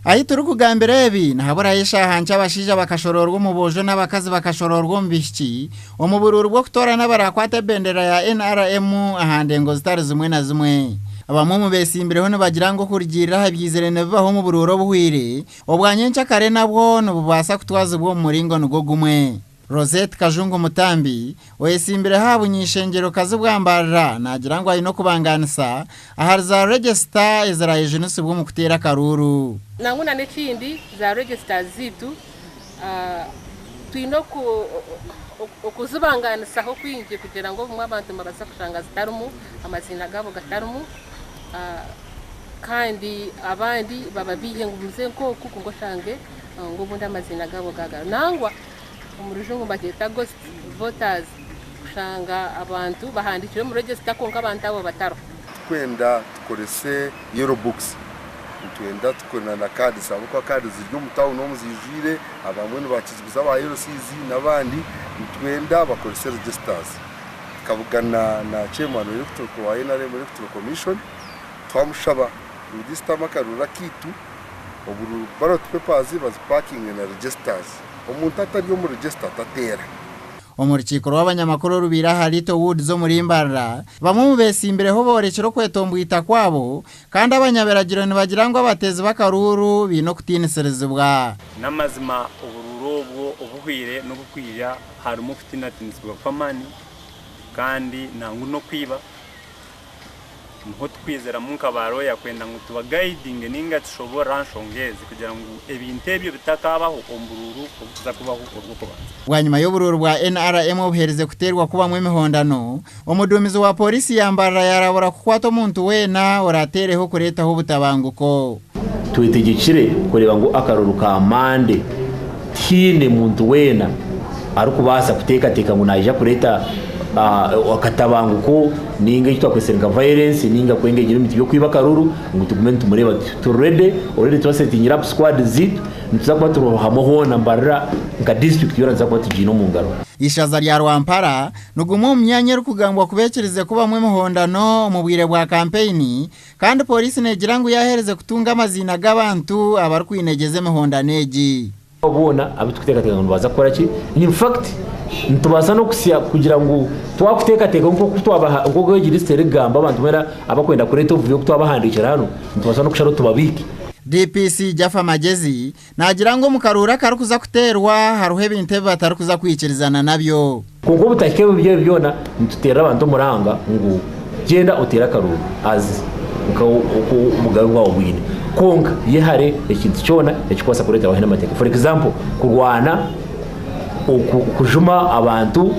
Ahi turi kugambira ebi nahabura yeshahanca abashija bakashororwa mu bojo n'abakazi bakashororwa mu bishiki umubururu bwo kutora n'abarakwata bendera ya NRM ahande ngo zitari zimwe na zimwe abamwe mu besimbireho n'abagira ngo kurigirira habyizere nebaho mu bururo buhwire obwanyenca kare nabwo n'ububasa kutwaza bwo muringo nugo gumwe Rosette Kajungu Mutambi wesimbire habunyishengero kazi bwambarira nagira ngo ari no kubanganisa aharza register Israel Jeunesse bwo mu kutera karuru nanguna n'ikindi za register zitu twino kuzubanganisa ho kwinje kugira ngo mu abantu babasa kushanga zitarumu amazina gabo gatarumu kandi abandi bababiye ngo muze ko kuko shange ngo bunda amazina gabo gaga nangwa umurujungu bageta ghost voters kushanga abantu bahandikire mu register konka abantu abo bataro kwenda tukorese Eurobooks twenda tukona na card sabo kwa card ziryo mutawo no muzijire abamwe bakiziguza ba Eurocz nabandi twenda bakorese registers kavugana na chairman wa NRM Electoral Commission twamushaba register makarura kitu oburu ballot papers baz parking na registers umuntu atari mu register tatera umurikiko w'abanyamakuru rubira harito wood zo muri Imbarara bamwe mu besimbireho borekero kwetombwita kwabo kandi abanyaberagiro nibagira ngo abatezi bakaruru bino kutineserezebwa namazima ubururo obuhwire no gukwira harimo kutinatinizwa kwamani kandi nangu no kwiba muho twizera munkabaro yakwenda ngo tuba guiding ninga tushobora nshongeze kugira ngo ebintebyo bitakabaho ombururu okuza kubaho urwo kubanza bwanyuma y'ubururu bwa NRM obuhereze kuterwa kuba mu mihondano umudumizi wa polisi yambara yarabura kukwato muntu wena oratereho kuretaho butabanguko twetegekire kureba ngo akaruru ka mande tine muntu wena ari kubasa kuteka ngo naje kureta wakatabanguko ninga yitwa kwesenga violence ninga kwengegera imiti byo kwiba karuru ngo tugume tumureba already twasetingira up squad zit ntuzakuba turohamo nambarira nka district yoranza kwa tujino mu ngaro ishaza rya Rwampara nugumu myanya rukugambwa kubekereze kuba mwe muhondano mu bwire bwa campaign kandi polisi negira ngo yahereze kutunga amazina g'abantu abari kwinegeze muhondaneji obona abituteka ngo baza kora ki in fact ntubasa no kusiya kugira ngo twakuteka nko kutwabaha ngo gwegira istere gamba abantu mera abakwenda kureta uvuye kutwabahandikira hano ntubasa no kusharo tubabiki DPC Jaffa Magezi nagira ngo mukarura karukuza kuterwa haruhe binte batarukuza kwikirizana nabyo kuko butakebe byo byona ntutera abantu muranga ngo genda utera karuru azi uko mugaru wawo bwine konka yehare ikintu cyona yakikwasa kureta wahena mateka for example kurwana kujuma abantu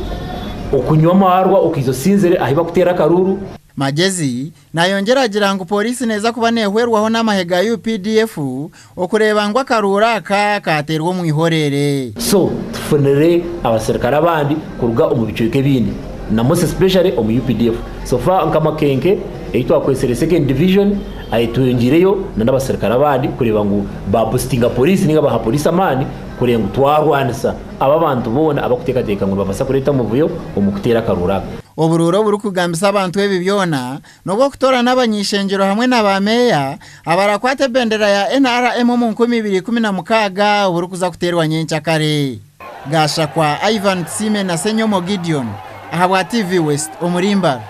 okunywa marwa ukizo sinzere ahiba kutera karuru Magezi nayongeragira ngo polisi neza kuba nehwerwaho n'amahega y'UPDF okureba ngo akarura katerwa mu ihorere so tufunere abaserikara bandi kuruga umubicike bindi na most especially UPDF so far nkama kenke eitwa kwesere second division ayituyongireyo n'abaserikara bandi kureba ngo babustinga polisi ninga baha polisi amani kurenga twarwanisa aba bantu bona abakuteka ngo babasa kureta muvuyo umukutera karura obururo buri kugambisa abantu ebibyona nubwo kutora n'abanyishengero hamwe n'abameya abarakwate bendera ya NRM mu 2016 buri kuza kuterwa nyenca kare gasha kwa Ivan Tsime na Senyomo Gideon aha wa TV West Omurimbara